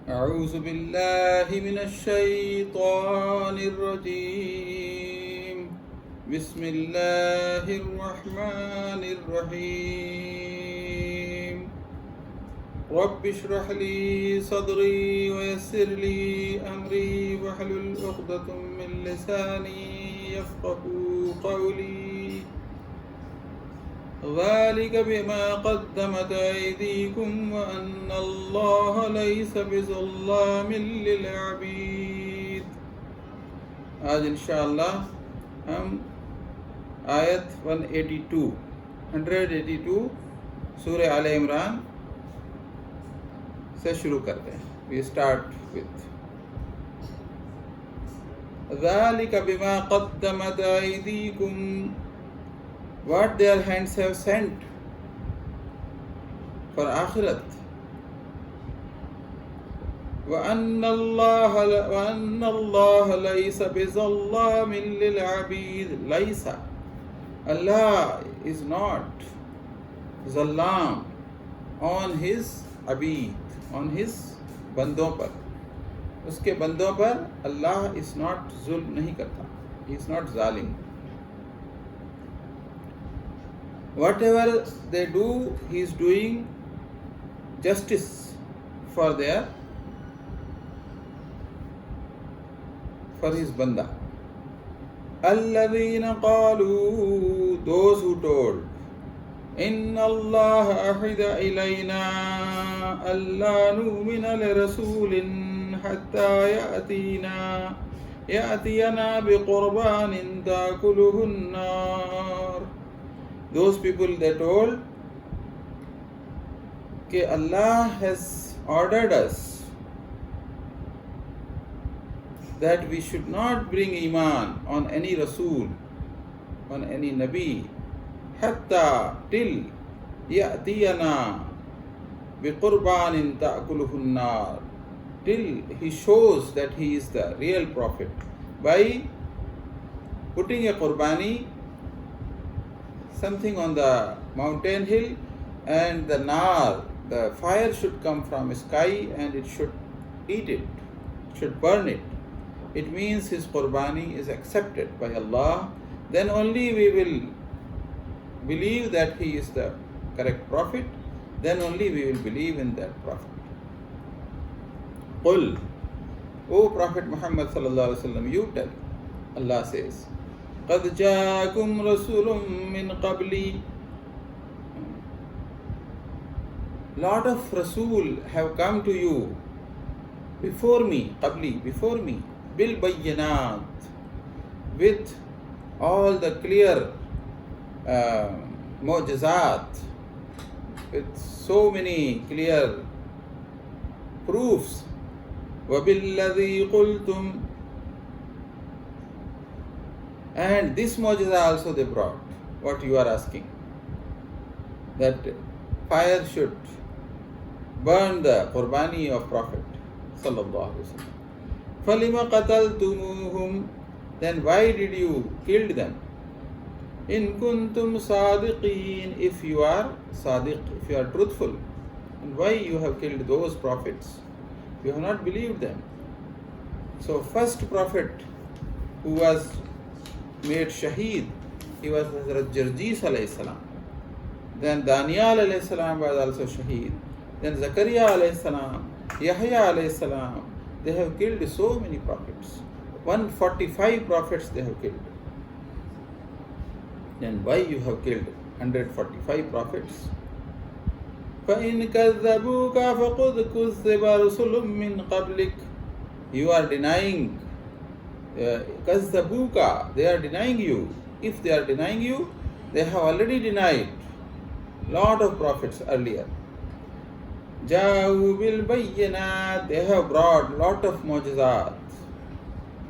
أعوذ بالله من الشيطان الرجيم بسم الله الرحمن الرحيم رب اشرح لي صدري ويسر لي أمري واحلل عقدة من لساني يفقهوا قولي ذلك بما قدمت أيديكم وأن الله ليس بظلام للعبيد. आज इंशाअल्लाह हम आयत 182 सूरह आले इमरान से शुरू करते हैं. We start with ذلك بما قدمت أيديكم, what their hands have sent for akhirat. وَأَنَّ اللَّهَ لَيْسَ بِظَلَّامٍ لِلْعَبِيدِ. Laysa, Allah is not zallam on his abid, on his bandon par. उसके बंदों पर Allah is not zulm नहीं करता, he is not zalim. Whatever they do, he is doing justice for his banda. الَّذِينَ قَالُوا, those who told, إِنَّ اللَّهَ أَحِدَ إِلَيْنَا أَلَّا نُؤْمِنَ لِرَسُولٍ حَتَّى يَأْتِيَنَا بِقُرْبَانٍ تَأْكُلُهُ النَّارُ. Those people, they told that Allah has ordered us that we should not bring iman on any Rasul, on any Nabi, hatta till ya'tiyana biqurbanin ta'kuluhun nar, till he shows that he is the real prophet by putting a qurbani, something on the mountain hill, and the nar, the fire should come from sky and it should eat it, should burn it. It means his qurbani is accepted by Allah. Then only we will believe that he is the correct prophet. Then only we will believe in that prophet. Qul, O Prophet Muhammad sallallahu alaihi wasallam, you tell. Allah says, قَدْ جَاءَكُمْ رَسُولٌ مِّن قَبْلِي. Lot of Rasul have come to you before me, qabli, before me, bil bayyinat, with all the clear mu'jizat, with so many clear proofs. وَبِالَّذِي قُلْتُمْ, and this mu'jiza also they brought, what you are asking, that fire should burn the qurbani of Prophet sallallahu alaihi wasallam. فَلِمَ قَتَلْتُمُوهُمْ, then why did you kill them? إِن كُنْتُمْ صَادِقِينَ, if you are sadiq, if you are truthful, and why you have killed those prophets? You have not believed them. So first prophet who was made shaheed, he was Hazrat Jarjis alayhi salam. Then Daniel alayhi salam was also shaheed. Then Zakaria alayhi salam, Yahya alayhi salam. They have killed so many prophets. 145 prophets they have killed. Then why you have killed 145 prophets? فَإِنْ كَذَّبُوكَ فَقُدْ كُذِّبَ رُسُلٌ مِّن قَبْلِكَ. You are denying. كَذَّبُوكَ, they are denying you. If they are denying you, they have already denied lot of prophets earlier. جَاءُوا بِالْبَيِّنَاتِ, they have brought lot of mu'jizat.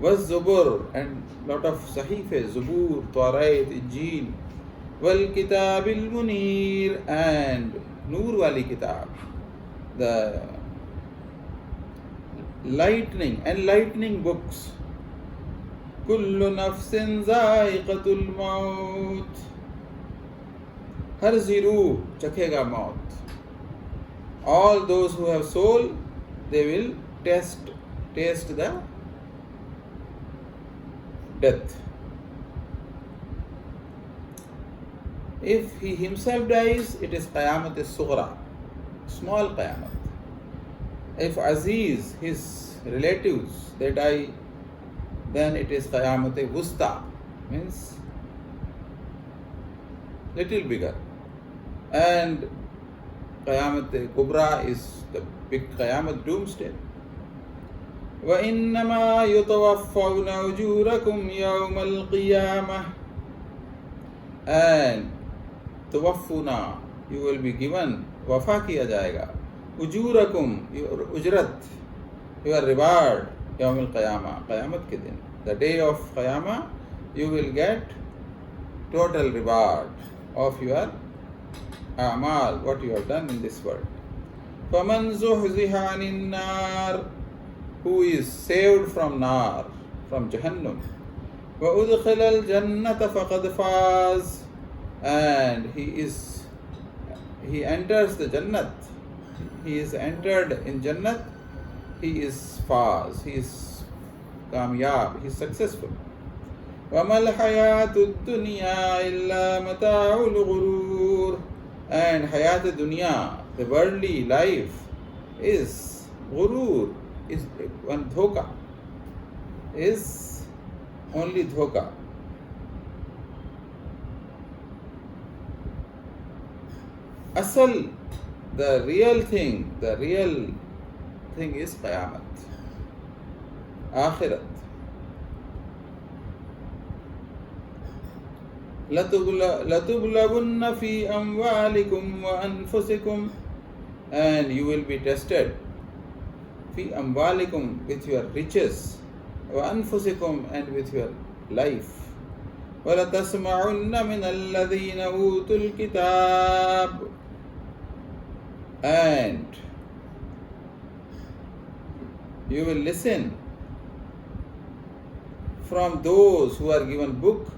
وَالزُّبُرْ, and lot of sahifas, Zubur, Tawrat, Injil. وَالْكِتَابِ الْمُنِيرِ, and Noor wali kitab, the enlightening books. كُلُّ نَفْسٍ ذَائِقَةُ الْمَوْتِ, हर जीरू चखेगा मौत. All those who have soul, they will taste the death. If he himself dies, it is Qayamat al-Sughra, small Qayamat. If Aziz, his relatives, they die, then it is Qayamat al-Wusta, means little bigger. And Qayamat al-Kubra is the big Qayamat, doomsday. وَإِنَّمَا يُتَوَفَّوْنَ أُجُورَكُمْ يَوْمَ الْقِيَامَةِ. And Tawaffuna, you will be given, wafa kiya jayega. Ujurakum, your ujrat, your reward, Yawm al-Qiyamah, Qayamat ke din. The day of Qiyamah, you will get total reward of your a'mal, what you have done in this world. فَمَنْ زُحْزِحَ عَنِ النَّارِ, who is saved from nar, from Jahannam. وَأُدْخِلَ الْجَنَّةَ فَقَدْ فَازَ, and he enters the Jannat, he is entered in Jannat, he is faz, he is kamyab, he is successful. وَمَا الْحَيَاةُ الدُّنْيَا إِلَّا مَتَاعُ الْغُرُورِ, and hayat dunya, the worldly life, is ghurur, is one dhoka, is only dhoka. Asal, the real thing is Qayamat, Akhirat. لَتُبْلَوُنَّ فِي أَمْوَالِكُمْ وَأَنفُسِكُمْ, and you will be tested. فِي أَمْوَالِكُمْ, with your riches, وَأَنفُسِكُمْ, and with your life. وَلَتَسْمَعُنَّ مِنَ الَّذِينَ أُوتُوا الْكِتَابَ, and you will listen from those who are given book,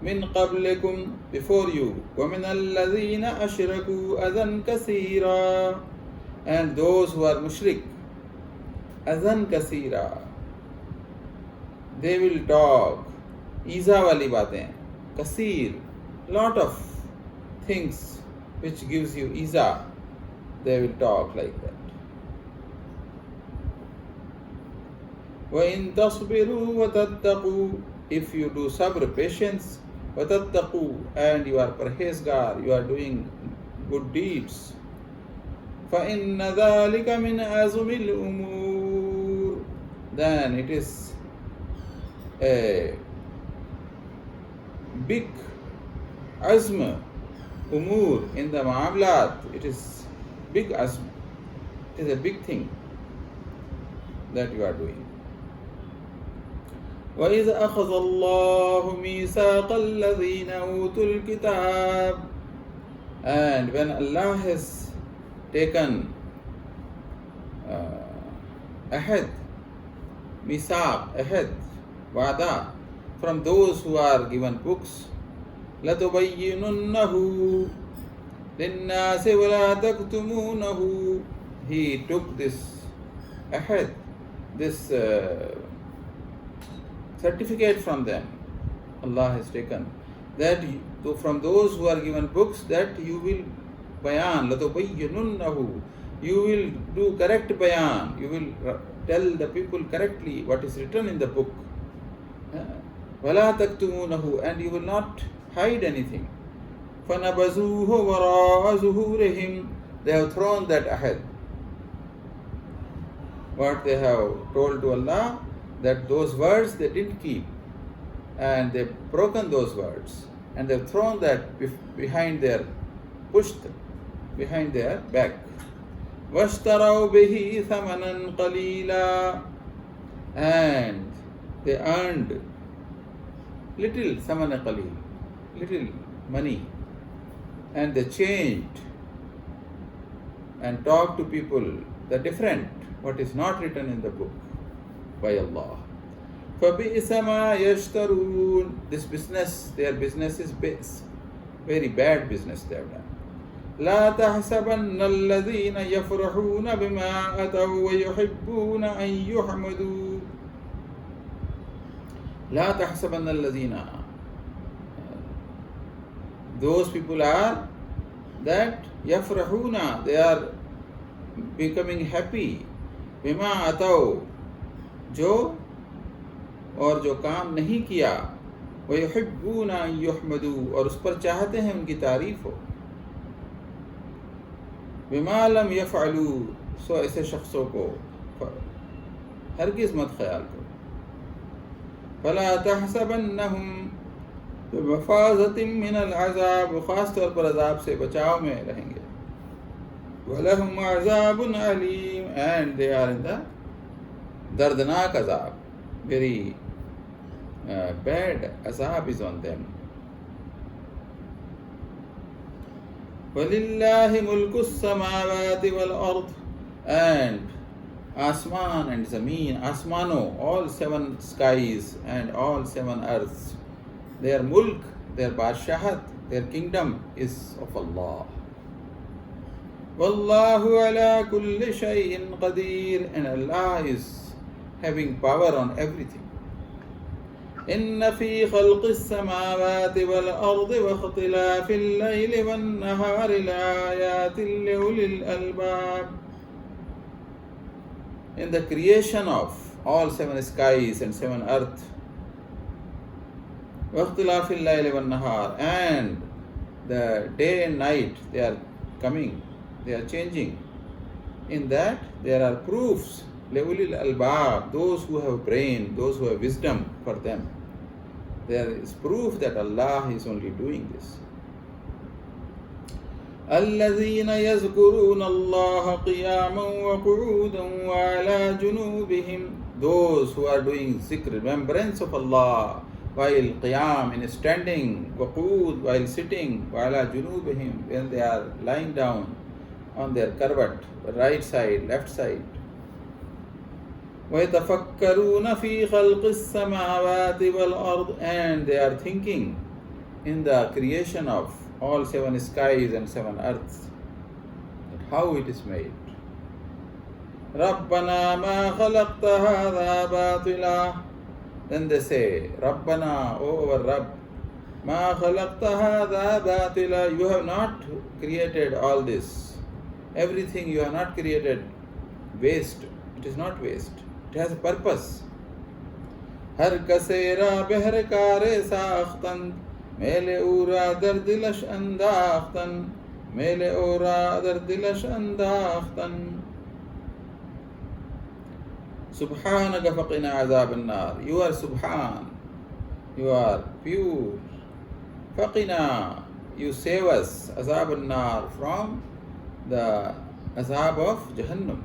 مِنْ قَبْلِكُمْ, before you, وَمِنَ الَّذِينَ أَشْرَكُوا أَذًى كَثِيرًا, and those who are mushrik, أَذًى كَثِيرًا, they will talk Iza wali baatein, kasir, lot of things which gives you iza, they will talk like that. وَإِن تَصْبِرُوا وَتَتَّقُوا, if you do sabr, patience, وَتَتَّقُوا, and you are parhezgar, you are doing good deeds, فَإِنَّ ذَلِكَ مِنْ أَزْمِ الْأُمُورِ, then it is a big azm, umur, in the mu'amalat, it is big azm, it is a big thing that you are doing. وَإِذْ أَخَذَ اللَّهُ مِيثَاقَ الَّذِينَ أُوتُوا الْكِتَابَ, and when Allah has taken ahad, misaq, ahad, wa'da, from those who are given books, لَتُبَيِّنُنَّهُ لِلنَّاسِ وَلَا تَكْتُمُونَهُ, he took this ahad, this certificate from them, Allah has taken, that from those who are given books, that you will bayan, لَتُبَيِّنُنَّهُ, you will do correct bayan, you will tell the people correctly what is written in the book. وَلَا تَكْتُمُونَهُ, and you will not hide anything. فَنَبَذُوهُ وَرَاءَ ظُهُورِهِمْ, they have thrown that ahad, what they have told to Allah, that those words they didn't keep, and they've broken those words, and they've thrown that behind their, pushed behind their back. وَاشْتَرَوْا بِهِ ثَمَنًا قَلِيلًا, and they earned little, samana qalil, little money, and they changed and talked to people the different, what is not written in the book by Allah. فَبِئْسَ مَا يَشْتَرُونَ, this business, their business is very bad business they have done. لا تحسبن الذين يفرحون بما أتوا ويحبون أن يحمدوا. لا تحسبن الذين. Those people are that yafrahuna, they are becoming happy. बिमा अतौ, जो और जो काम नहीं किया, वयुहिब्बूना अन युहमदू, और उस पर चाहते हैं उनकी तारीफ हो। बिमा लम यफअलू, सो ऐसे शख्सों को हरगिज़ मत ख्याल करो। फला तहसबन्नहुम बिमफ़ाज़तिन मिनल अज़ाब, ख़ास तौर पर अज़ाब से बचाव में रहेंगे। वलहुम अज़ाबुन अलीम, and they are in the दर्दनाक अज़ाब, very bad azab is on them. وَلِلَّهِ مُلْكُ السَّمَاوَاتِ وَالْأَرْضِ, and Asman and Zameen, Asmano, all 7 skies and all 7 earths, their mulk, their badshahat, their kingdom is of Allah. وَاللَّهُ عَلَى كُلِّ شَيْءٍ قَدِيرٌ, and Allah is having power on everything. إن في خلق السماوات والأرض واختلاف الليل والنهار لآيات لأولي الألباب. In the creation of all 7 skies and 7 earth, واختلاف الليل والنهار, and the day and night, they are coming, they are changing. In that there are proofs, لأولي الألباب, those who have brain, those who have wisdom, for them. There is proof that Allah is only doing this. الذين يذكرون الله قياما وقعودا وعلى جنوبهم, those who are doing zikr, remembrance of Allah, while qiyam, in standing, وقعود, while sitting, وعلى جنوبهم, when they are lying down on their karvat, right side, left side. وَيَتَفَكَّرُونَ فِي خَلْقِ السَّمَاوَاتِ وَالْأَرْضِ, and they are thinking in the creation of all 7 skies and 7 earths, how it is made. رَبَّنَا مَا خَلَقْتَ هَذَا بَاطِلًا, then they say, رَبَّنَا, O our Rabb, مَا خَلَقْتَ هَذَا بَاطِلًا, you have not created all this. Everything you have not created waste. It is not waste. It has a purpose. हर कसेरा बहरकारे साख्तन, मेले उरा दर दिलश अंदाख्तन, मेले उरा दर दिलश अंदाख्तन. Subhanaka faqina azab an-nar. You are Subhan. You are pure. Faqina, you save us, azab an-nar, from the azab of Jahannam.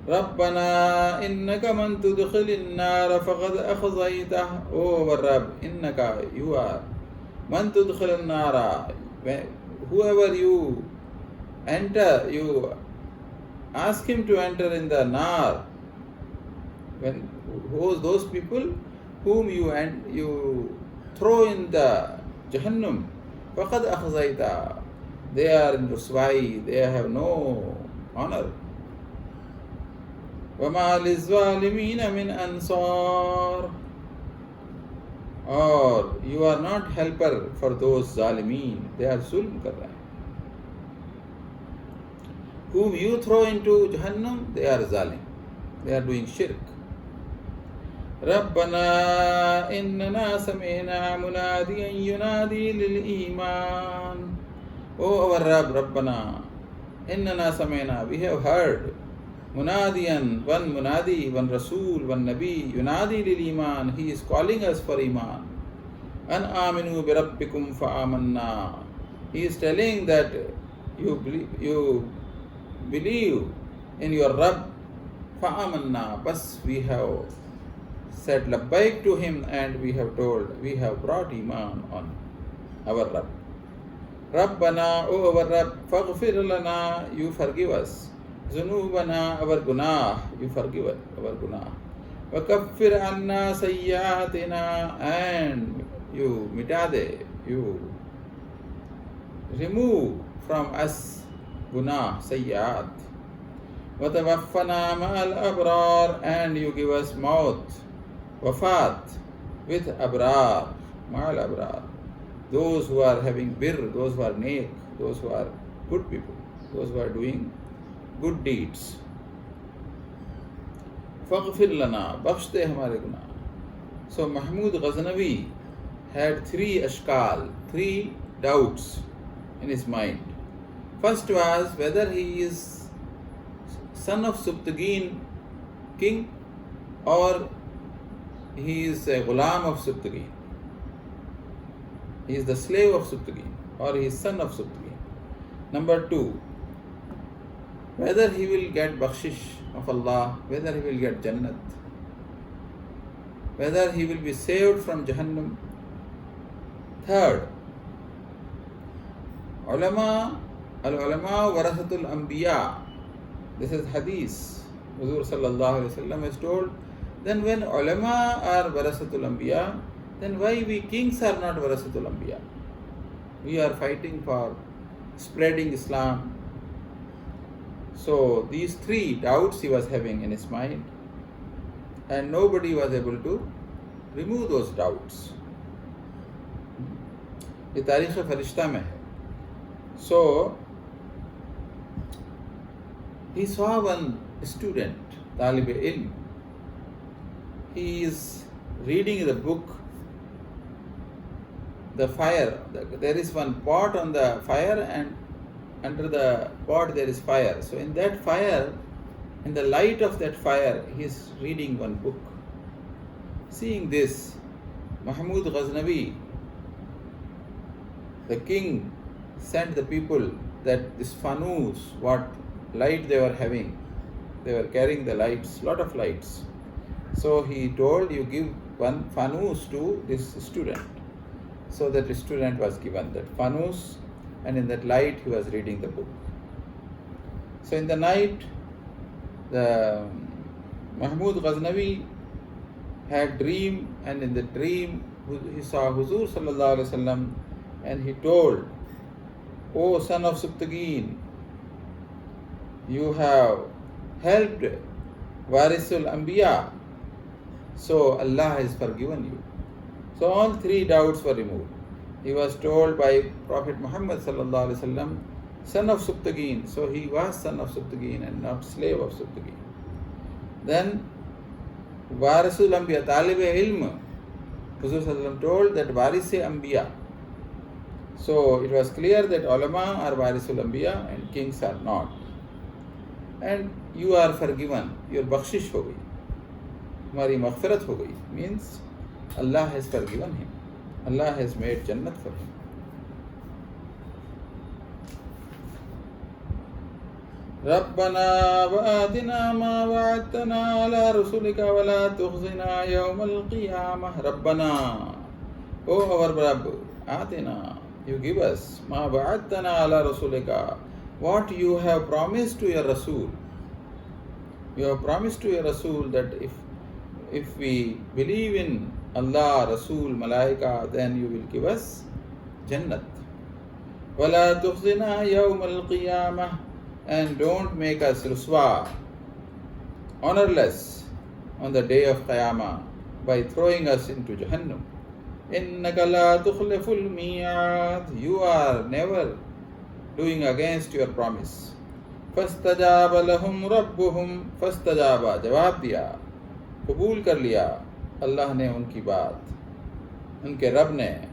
ربنا إنك من تدخل النار فقد أخزيته, O our Rabb, إنك, you are من تدخل النار, whoever you enter, you ask him to enter in the nar, when those people whom you throw in the Jahannam, فقد أخزيته, they are in Ruswai, they have no honor. وَمَا لِلظَّالِمِينَ مِنْ أَنصَارٍ, or you are not helper for those zalimeen, they are zulm kar rahe. Whom you throw into Jahannam, they are zalim, they are doing shirk. رَبَّنَا إِنَّنَا سَمِعْنَا مُنَادِيًا يُنَادِي لِلْإِيمَانِ, O our Rabb, Rabbana, إِنَّنَا سَمِعْنَا, we have heard, Munadiyan, one Munadi, one Rasul, one Nabi, Yunadi lil Iman, he is calling us for Iman. An aminu bi rabbikum fa amanna, he is telling that you believe in your Rabb, fa amanna, bas we have said labbaik to him, and we have told, we have brought Iman on our Rabb. Rabbana, O our Rabb, faghfir lana, you forgive us. Zunubana, our gunah, you forgive our gunah. Wakaffir anna sayyatina, and you mitade, you remove from us guna, sayyat. وَتَوَفَّنَا مَعَ الْأَبْرَارِ, and you give us maut, wafat, with abrar, ma'al abrar. Those who are having bir, those who are neek, those who are good people, those who are doing good deeds. فَغْفِرْ لَنَا, bakhsh de hamare guna. So Mahmud Ghaznavi had three ashkal, three doubts in his mind. First was whether he is son of Subtagin king or he is a ghulam of Subtagin. He is the slave of Subtagin or he is son of Subtagin. Number two, whether he will get bakshish of Allah, whether he will get Jannat, whether he will be saved from Jahannam. Third, ulama warathatul anbiya. This is hadith. Huzur sallallahu alaihi wasallam has told. Then when ulama are warasatul anbiya, then why we kings are not warasatul anbiya? We are fighting for spreading Islam. So these three doubts he was having in his mind, and nobody was able to remove those doubts. ये तारीख़ फरिश्ता में है. So he saw one student, talib ilm. He is reading the book, the fire. There is one pot on the fire, and under the pot there is fire. So in that fire, in the light of that fire, he is reading one book. Seeing this, Mahmud Ghaznavi, the king, sent the people that this fanus, what light they were having, they were carrying the lights, lot of lights. So he told, you give one fanus to this student. So that student was given that fanus, and in that light he was reading the book. So in the night, the Mahmud Ghaznavi had dream, and in the dream he saw Huzur sallallahu alaihi wasallam, and he told, O son of Subtagin, you have helped Warisul Anbiya, so Allah has forgiven you. So all three doubts were removed. He was told by Prophet Muhammad sallallahu alaihi wasallam, son of Subtagin, so he was son of Subtagin and not slave of Subtagin. Then Warisul Anbiya, Talib Ilm, Huzur sallallahu alaihi wasallam told that Waris Anbiya. So it was clear that ulama are Warisul Anbiya and kings are not. And you are forgiven, your bakshish ho gayi, hamari maghfirat ho gayi, means Allah has forgiven him. Allah has made Jannat for him. رَبَّنَا وَآتِنَا مَا وَعَدتَّنَا عَلَى رُسُلِكَ وَلَا تُخْزِنَا يَوْمَ الْقِيَامَةِ رَبَّنَا, O our Rabb, آتِنَا, you give us مَا وَعَدتَّنَا عَلَى رُسُلِكَ, what you have promised to your Rasul. You have promised to your Rasul that if we believe in Allah, Rasul, Malaika, then you will give us Jannat. وَلَا تُخْزِنَا يَوْمَ الْقِيَامَةِ, and don't make us ruswa, honorless, on the day of Qiyamah by throwing us into Jahannam. إِنَّكَ لَا تُخْلِفُ الْمِيعَادِ, you are never doing against your promise. فَاسْتَجَابَ لَهُمْ رَبُّهُمْ فَاسْتَجَابَ, जवाब दिया, कबूल कर लिया अल्लाह ने उनकी बात, उनके रब ने.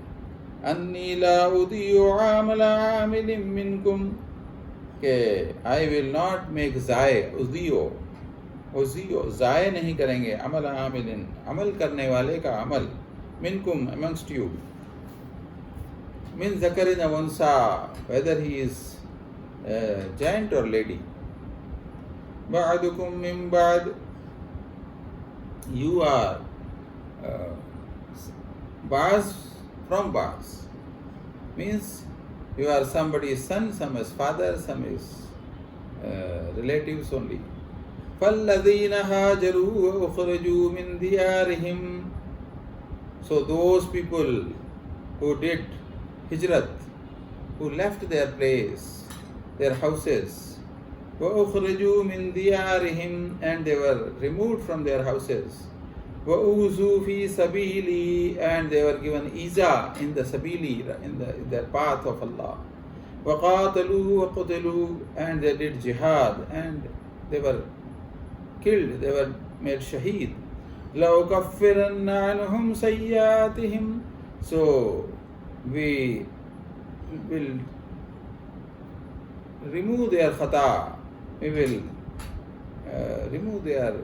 أَنِّي لَا أُضِيعُ عَمَلَ عَامِلٍ مِّنْكُمْ, कि I will not make ज़ाय, उज़ियो ज़ाय नहीं करेंगे, अमल आमिलिन, अमल करने वाले का अमल, मिनकुम, amongst you, min zakarin aw unsa, whether he is giant or lady. Ba'dukum min ba'd, you are ba'as from ba'as, means you are somebody's son, some is father, some is relatives only. فَالَّذِينَ هَاجَرُوا وَأُخْرِجُوا مِنْ دِيَارِهِمْ, so those people who did hijrat, who left their place their houses. وَأُخْرِجُوا مِنْ دِيَارِهِمْ, and they were removed from their houses. وَأُوذُوا فِي سَبِيلِي, and they were given iza in the sabili, in the path of Allah. وَقَاتَلُوا وَقُتِلُوا, and they did jihad, and they were killed, they were made shaheed. لَأُكَفِّرَنَّ عَنْهُمْ سَيِّئَاتِهِمْ, so we will remove their khata, we will remove their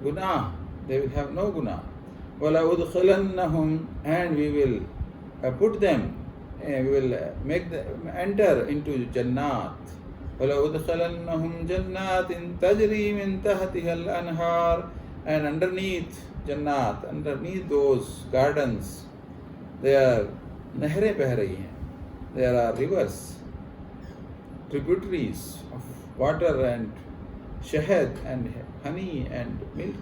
gunah, they will have no gunah. وَلَأُدْخِلَنَّهُمْ, and we will put them, we will make them enter into Jannat. وَلَأُدْخِلَنَّهُمْ جَنَّاتٍ تَجْرِي مِنْ تَحْتِهَا الْأَنْهَارِ, and underneath Jannat, underneath those gardens, there are nehre beh rahi hain, there are rivers, tributaries of water and shahad and honey and milk.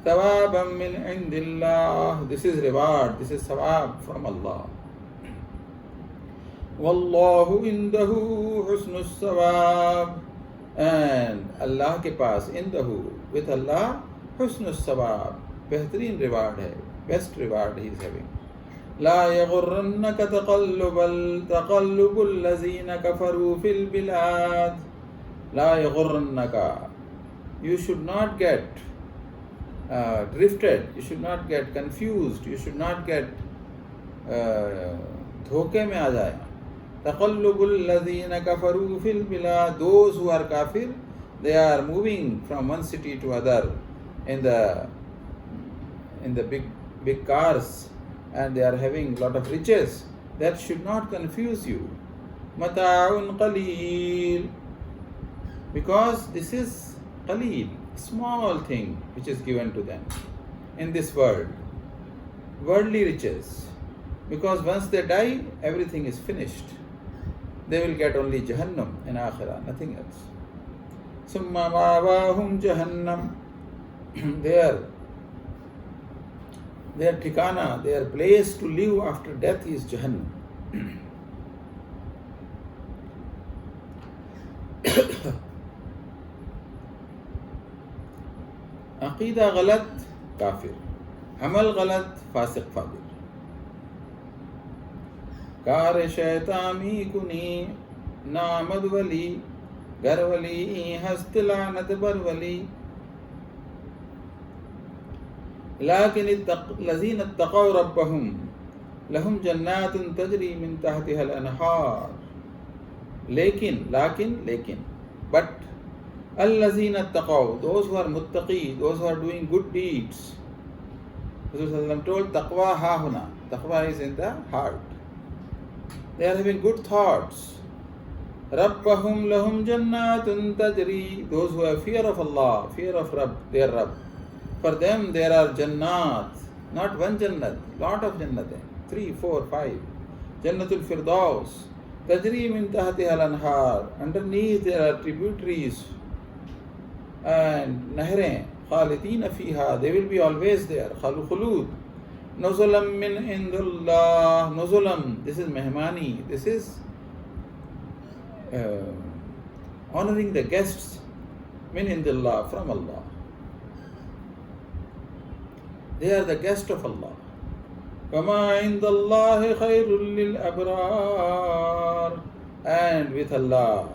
Thawaban min indillah, this is reward, this is thawab from Allah. Wallahu indahu husnus thawab, and Allah ke paas, indahu, with Allah, husnus thawab, behtareen reward hai, best reward he is having. لا يغرنك تقلب الذين كفروا في البلاد. لا يغرنك, you should not get drifted, you should not get confused, you should not get धोखे में आ जाए. تقلب الذين كفروا في البلاد, those who are kafir, they are moving from one city to other in the big cars, and they are having a lot of riches. That should not confuse you. Mata'un qaleel, because this is qaleel, small thing which is given to them in this world, worldly riches. Because once they die, everything is finished. They will get only Jahannam in Akhirah, nothing else. Summa ma'wahum Jahannam, their ठिकाना, their place to live after death is Jahannam. अकीदा गलत काफिर, अमल गलत फासिक फाजिर. Car शैतानी कुनी नामद वली, घर वली हस्त लानत बर वली. लाकिन लज़ीन इत्तक़ौ रब्बहुम लहुम जन्नातुन तजरी मिन तहतिहा अल-अनहार. लेकिन but الذين اتقوا, those who are muttaqi, those who are doing good deeds. Rasulullah told taqwa hahuna, taqwa is in the heart. They are having good thoughts. Rabbahum lahum jannatun tajri, those who have fear of Allah, fear of Rabb, their Rabb. For them there are jannat, not one jannat, lot of jannat, 3, 4, 5. Jannatul Firdaus, tajri min tahtiha al-anhar, underneath there are tributaries and nahrein, khalidina fiha, they will be always there, khulud. Nuzulam min indullah, nuzulam, this is mehmani, this is honoring the guests, min indullah, from Allah. They are the guest of Allah. وَمَا عِنْدَ اللَّهِ خَيْرٌ لِلْأَبْرَارِ, and with Allah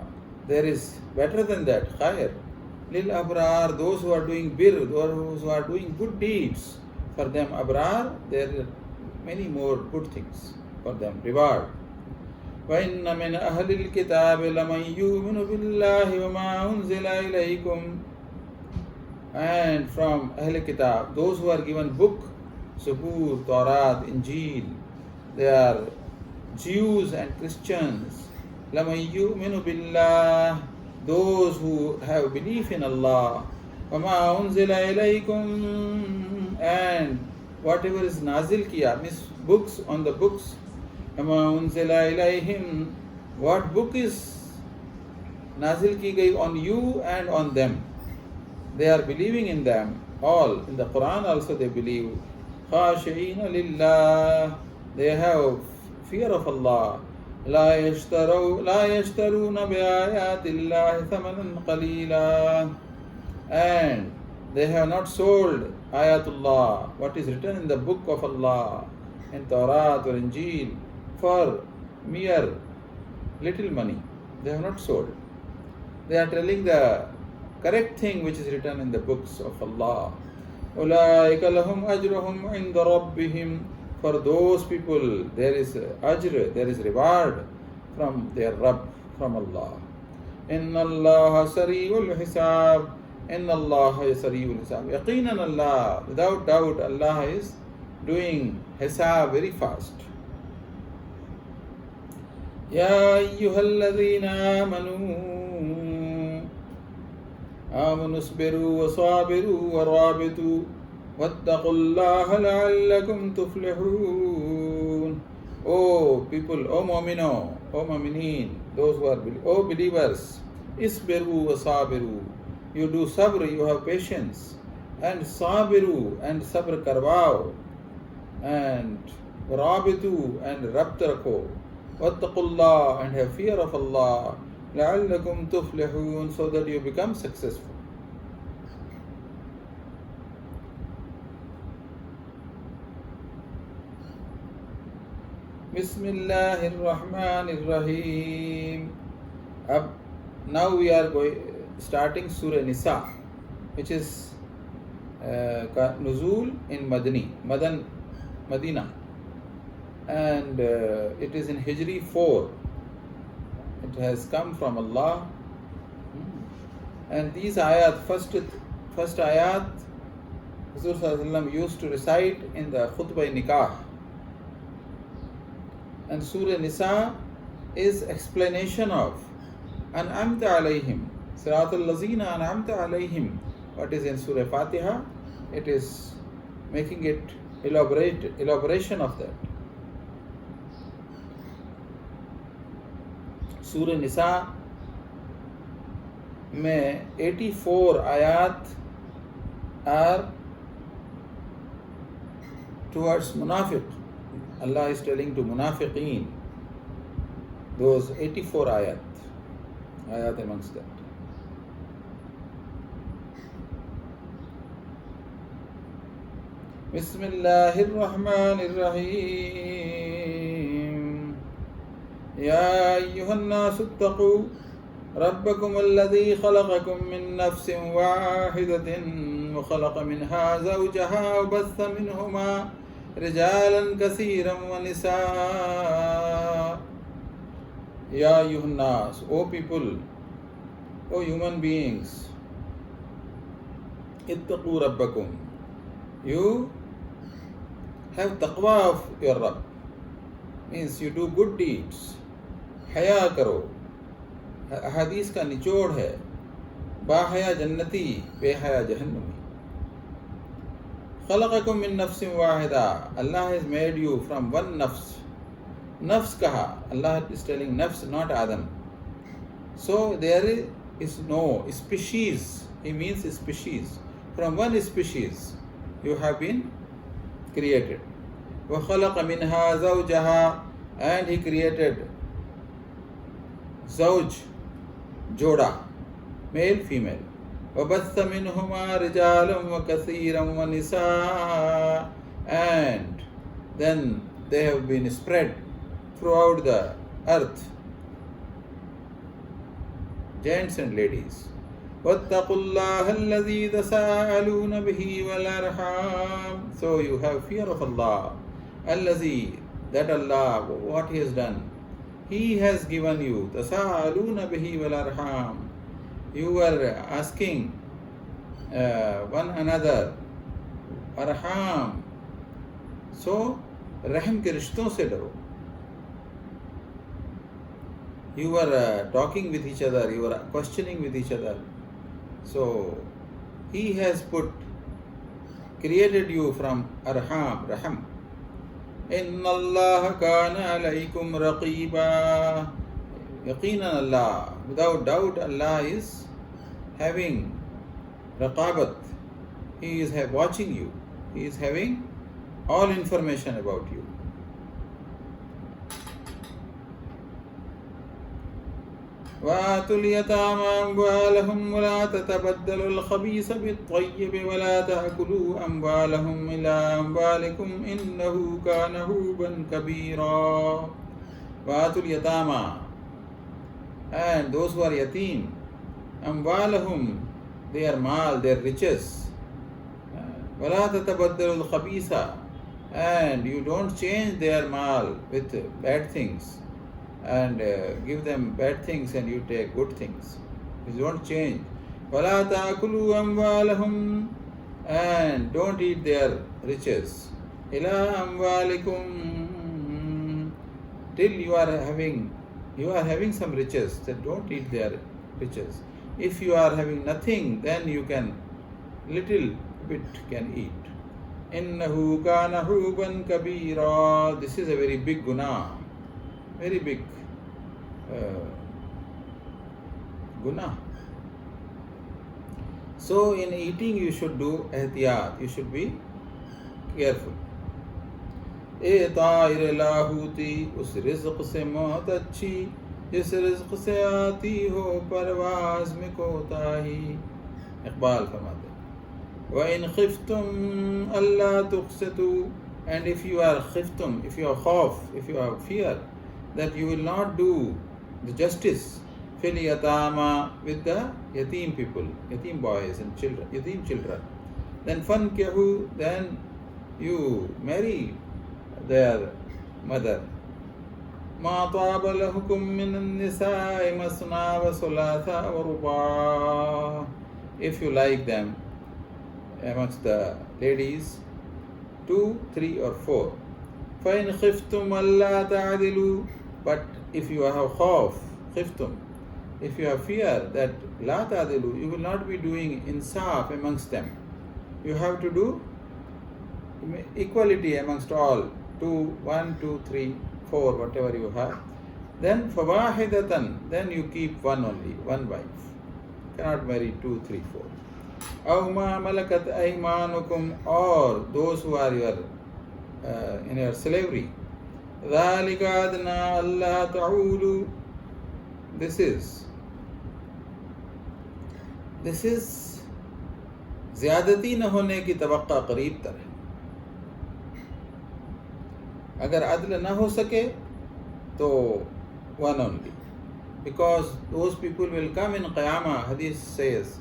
there is better than that, khair. لِلْأَبْرَارِ, those who are doing bir, those who are doing good deeds. For them, abrar, there are many more good things for them, reward. وَإِنَّ مِنْ أَهْلِ الْكِتَابِ لَمَنْ يُؤْمِنُ بِاللَّهِ وَمَا أُنزِلَ إِلَيْكُمْ, and from Ahl Kitab, those who are given book, Zabur, Taurat, Injil, they are Jews and Christians. لَمَنْ يُؤْمِنُ بِاللَّهِ, those who have belief in Allah. وَمَا أُنزِلَ إِلَيْكُمْ, and whatever is nazil kiya, means books on the books. وَمَا أُنزِلَ إِلَيْهِمْ, what book is nazil ki gayi on you and on them. They are believing in them all. In the Quran also they believe. خَاشِعِينَ لِلَّهِ, they have fear of Allah. لا يشترون بآيات الله ثمنا قليلا. And they have not sold ayatullah, what is written in the book of Allah, in Torah or Injil, for mere little money. They have not sold. They are telling the correct thing which is written in the books of Allah. أولئك لهم أجرهم عند ربهم. For those people there is ajr, there is reward from their Rabb, from Allah. إن الله سريع الحساب. إن الله سريع الحساب. يقينا Allah, without doubt Allah is doing hisab very fast. يا أيها الذين آمنوا اصبروا وصابروا ورابطوا واتقوا الله لعلكم تفلحون. O people, O mu'mino, O mu'minin, those who are O believers, isbiru wa sabiru. You do sabr, you have patience, and sabiru, and sabr karwao, and rabitu, and rabt rakho, wattaqullah, and have fear of Allah, la'allakum tuflihun, so that you become successful. Bismillahir Rahmanir Rahim. Now we are starting Surah Nisa, which is Nuzul in Madina, and it is in Hijri 4. It has come from Allah, and these ayat, first ayat, Rasulullah used to recite in the khutbah nikah. And Surah Nisa is explanation of An'amta alayhim, Siratul Lazina An'amta alayhim. What is in Surah Fatiha? It is making it elaboration of that. Surah Nisa में 84 ayat are towards munafiq. Allah is telling to munafiqeen, those 84 ayat amongst that. Bismillahir Rahmanir Rahim. Ya ayyuhan nasu ittaqu rabbakum alladhi khalaqakum min nafsin wahidatin wa khalaqa minha zawjaha wa batha minhuma رجالا كثيرا ونساء. Ya ayyuhan nas, O people, O human beings, ittaqu rabbakum. You have taqwa of your Rabb, means you do good deeds. हया करो. अहादीस का निचोड़ है, बाहया जन्नती बेहया जहन्नमी. खलक़कुम मिन नफ्सिन Waheeda. Allah has made you from one nafs. Nafs kaha. Allah is telling nafs, not Adam. So there is no species. He means species. From one species you have been created. وَخَلَقَ مِنْهَا زَوْجَهَا. And He created zawj, joda, male, female. وَبَثَّ مِنْهُمَا رِجَالًا وَكَثِيرًا وَنِسَاءً. And then they have been spread throughout the earth, gents and ladies. وَاتَّقُوا اللَّهَ الَّذِي تَسَاءَلُونَ بِهِ وَالْأَرْحَامَ. So you have fear of Allah. الَّذِي, that Allah, what He has done, He has given you. تَسَاءَلُونَ بِهِ وَالْأَرْحَامَ. You are asking one another, arham. So, rahim ke rishton se daro. You are talking with each other, you are questioning with each other. So, He has created you from arham, raham. Inna Allah kana alaykum raqiba. Yaqeenan Allah, without doubt Allah is having raqabat. He is watching you. He is having all information about you. وآتوا اليتامى أموالهم ولا تتبدلوا الخبيث بالطيب ولا تأكلوا أموالهم إلى أموالكم إنه كان حوبا كبيرا. وآتوا اليتامى, and those who are yatim, أموالهم, their mal, their riches. ولا تتبدلوا الخبيث, and you don't change their mal with bad things and give them bad things and you take good things. You don't change. وَلَا تَأْكُلُوا أَمْوَالَهُمْ, and don't eat their riches. إِلَىٰ أَمْوَالِكُمْ, till you are having some riches, then don't eat their riches. If you are having nothing, then you can little bit can eat. إِنَّهُ كَانَ حُوبًا كَبِيرًا. This is a very big guna, very big guna. So in eating you should do ihtiyat, you should be careful. ए ताइर लाहूती उस रिज़्क़ से मौत अच्छी जिस रिज़्क़ से आती हो परवाज़ में कोताही. इक़बाल फरमाते وَإِنْ خِفْتُمْ أَلَّا تُقْسِطُوا, and if you are khiftum, if you are khawf, if you are fear that you will not do the justice fil yatama, with the yatim people, yatim boys and children, yatim children, then fankihu, then you marry their mother. ما طاب لكم من النساء مثنى وثلاث ورباع, if you like them amongst the ladies 2, 3 or 4. فإن خفتم ألا تعدلوا, but if you have khawf, khiftum, if you have fear that لا تعدلوا, you will not be doing insaf amongst them, you have to do equality amongst all, 2, 1, 2, 3, 4, whatever you have, then فواحدة, then you keep one only, one wife, cannot marry 2, 3, 4. أو ما ملكت أيمانكم, or those who are your in your slavery. ذلك أدنى ألا تعولوا, this is ज़्यादती न होने की तवक्का करीब तर है. अगर अदल न हो सके तो one only, because those people will come in Qiyamah. Hadith says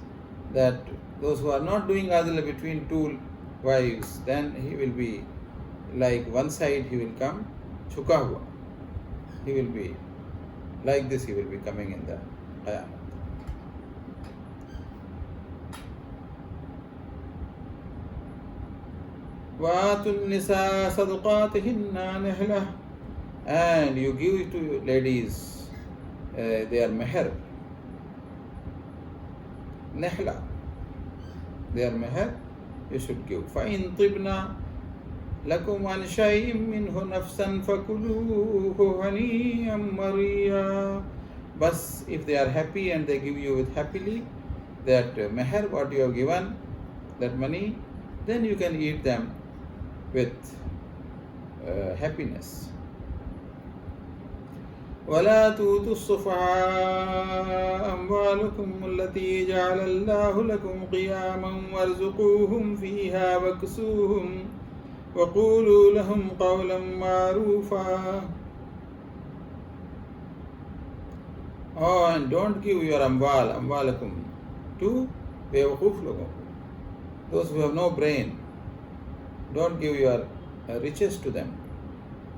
that those who are not doing adl between two wives, then he will be like one side, he will come chuka hua, he will be like this, he will be coming in the Qiyamah. وَآتُوا النِّسَاءَ صَدُقَاتِهِنَّ نِحْلَةً, and you give to ladies their meher, nihla, their meher you should give. فَإِن طِبْنَا لَكُمْ عَنْ شَيْءٍ مِّنْهُ نَفْسًا فَكُلُوهُ هَنِيئًا مَرِيًّا. But if they are happy and they give you with happily that meher, what you have given, that money, then you can eat them with happiness. ولا تؤتوا السفهاء أموالكم التي جعل الله لكم قياما وارزقوهم فيها واكسوهم وقولوا لهم قولا معروفا. Oh, and don't give your amwalakum to बेवकूफ लोगों, those who have no brain. Don't give your riches to them.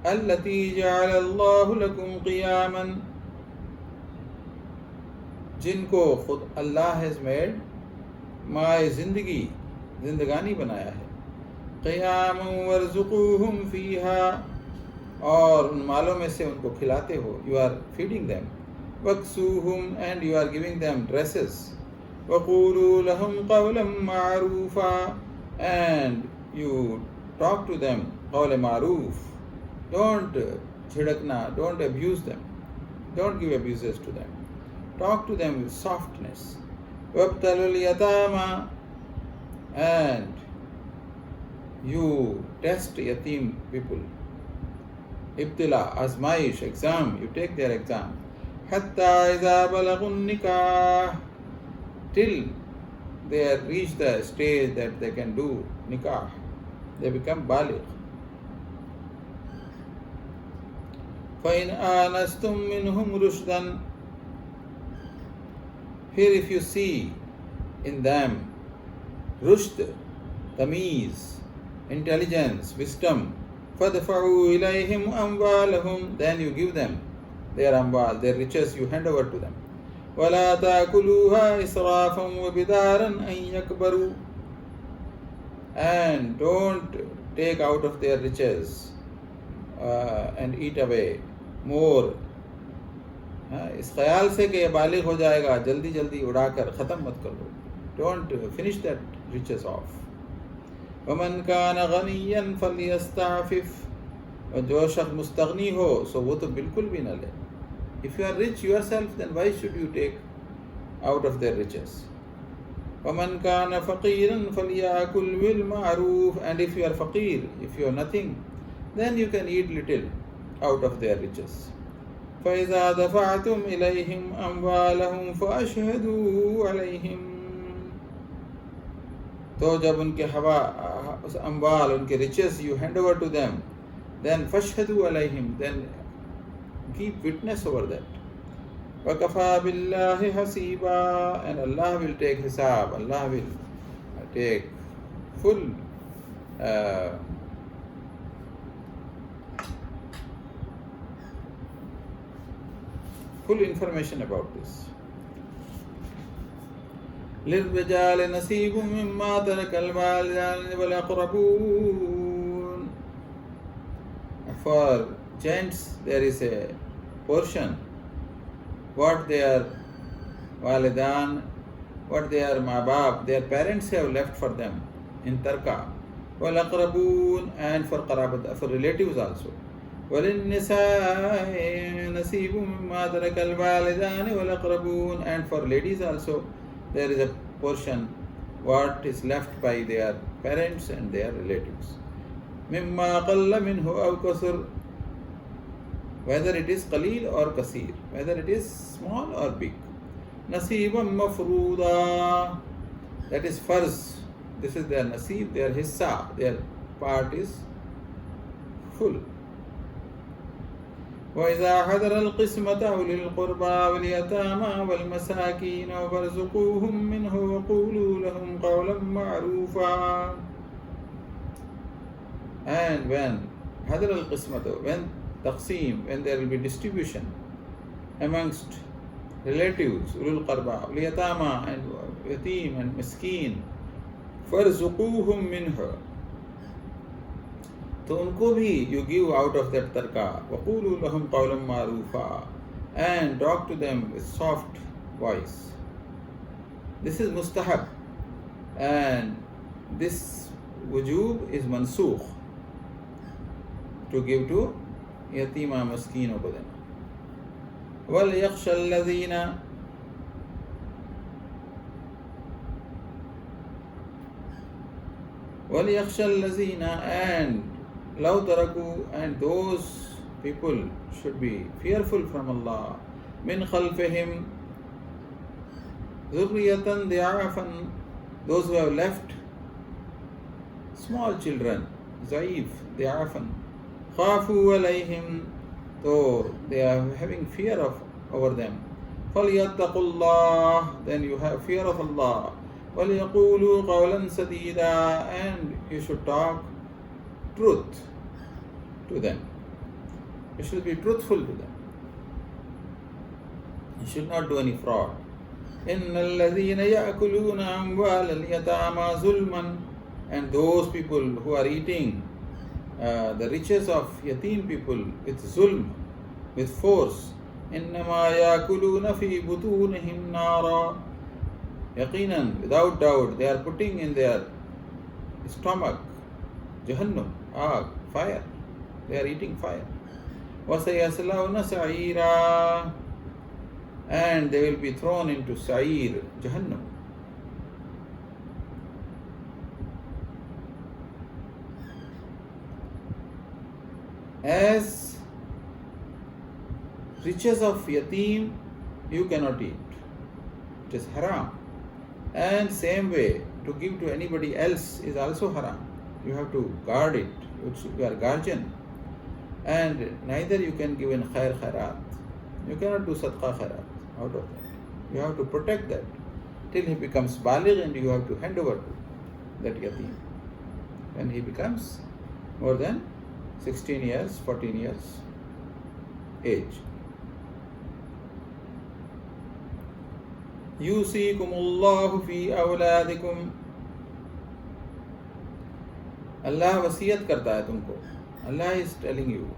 التي جعل الله لكم قياما, जिनको खुद अल्लाह has made माए जिंदगानी बनाया है. क़ियामन वरज़ुक़ूहुम फ़ीहा, और उन मालों में से उनको खिलाते हो, you are feeding them. वक्सूहुम, and you are giving them dresses. वक़ूलू लहुम क़ौलन मारूफ़ा, and you talk to them क़ौल मारूफ़. Don't झिड़कना, don't abuse them, don't give abuses to them, talk to them with softness. وَابْتَلُوا الْيَتَامَى, and you test yatim people. Ibtila, azmaish, exam, you take their exam. حَتَّى إِذَا بَلَغُوا النِّكَاحَ, till they have reached the stage that they can do nikah. They become baligh. فَإِنْ آنَسْتُم مِّنْهُمْ رُشْدًا, here if you see in them rushd, tamiz, intelligence, wisdom, فَدْفَعُوا إِلَيْهِمْ أَمْوَالَهُمْ, then you give them their amwal, their riches you hand over to them. وَلَا تَأْكُلُوهَا إِسْرَافًا وَبِدَارًا أَن يَكْبَرُوا, and don't take out of their riches and eat away more. इस ख्याल से कि ये बालिग हो जाएगा, जल्दी जल्दी उड़ाकर ख़त्म मत कर लो. Don't finish that riches off. وَمَنْ كَانَ غَنِيًّا فَلْيَسْتَعْفِفْ, और जो शख्स मुस्तगनी हो सो वो तो बिल्कुल भी न ले. If you are rich yourself, then why should you take out of their riches? وَمَنْ كَانَ فَقِيرًا فَلْيَأْكُلْ بِالْمَعْرُوفِ, and if you are faqir, if you are nothing, then you can eat little out of their riches. فَإِذَا دَفَعْتُمْ إِلَيْهِمْ أَمْوَالَهُمْ فَأَشْهَدُوا عَلَيْهِمْ, तो जब उनके अम्वाल, उनके riches you hand over to them, then فَاشْهَدُوا عَلَيْهِمْ, then keep witness over that. وَكَفَى بِاللَّهِ حَسِيبًا, and Allah will take hisab, Allah will take full information about this. لِلرِّجَالِ نَصِيبٌ مِّمَّا تَرَكَ الْوَالِدَانِ وَالْأَقْرَبُونَ, for gents there is a portion what their walidan, what their mabab, their parents have left for them in tarka. وَالْأَقْرَبُونَ, and for qarabat, for relatives also. وَلِلنِّسَاءِ نَصِيبٌ مِّمَّا تَرَكَ الْوَالِدَانِ وَالْأَقْرَبُونَ, and for ladies also there is a portion what is left by their parents and their relatives. مِمَّا قَلَّ مِنْهُ أَوْ كَثُرَ, whether it is qaleel or kasir, whether it is small or big. نَصِيبًا مَفْرُوضًا, that is farz, this is their nasib, their hissa, their part is full. وَإِذَا حَضَرَ الْقِسْمَةَ أُولِي الْقُرْبَى وَالْيَتَامَى وَالْمَسَاكِينَ فَارْزُقُوهُم مِّنْهُ وَقُولُوا لَهُمْ قَوْلًا مَّعْرُوفًا, and when حَضَرَ الْقِسْمَةُ, when taqseem, when there will be distribution amongst relatives, ulul qarba, liyatama, and yatim and miskin, farzuquhum minha, तो उनको भी you give out of that tarka. وَقُولُوا لَهُمْ قَوْلًا مَعْرُوفًا, and talk to them with soft voice. This is mustahab, and this wujub is mansukh, to give to yatima maskeenon ko dena. وَلْيَخْشَ الَّذِينَ, and law taraku, and those people should be fearful from Allah. min khalfihim dhurriyatan di'afan, those who have left small children, zaif, di'afan, khafu alayhim, so they are having fear over them. فَلْيَتَّقُوا, then you have fear of Allah. وَلْيَقُولُوا قَوْلًا سَدِيدًا, and you should talk truth to them. You should be truthful to them. You should not do any fraud. إِنَّ الَّذِينَ يَأْكُلُونَ أَمْوَالَ الْيَتَامَى ظُلْمًا, and those people who are eating the riches of yatim people with zulm, with force, إِنَّمَا يَأْكُلُونَ فِي بُطُونِهِمْ نَارًا, yaqinan, without doubt, they are putting in their stomach Jahannam, fire. They are eating fire. وَسَيَصْلَوْنَ سَعِيرًا, and they will be thrown into Sa'ir, Jahannam. As riches of yatim you cannot eat. It is haram. And same way, to give to anybody else is also haram. You have to guard it. You are guardian. And neither you can give in khair khairat. You cannot do sadqa khairat out of that. You have to protect that till he becomes baligh, and you have to hand over to that yatim. When he becomes more than 16 years, 14 years age. Yusikumullahu fi awladikum. Allah wasiyat karta hai tumko. Allah is telling you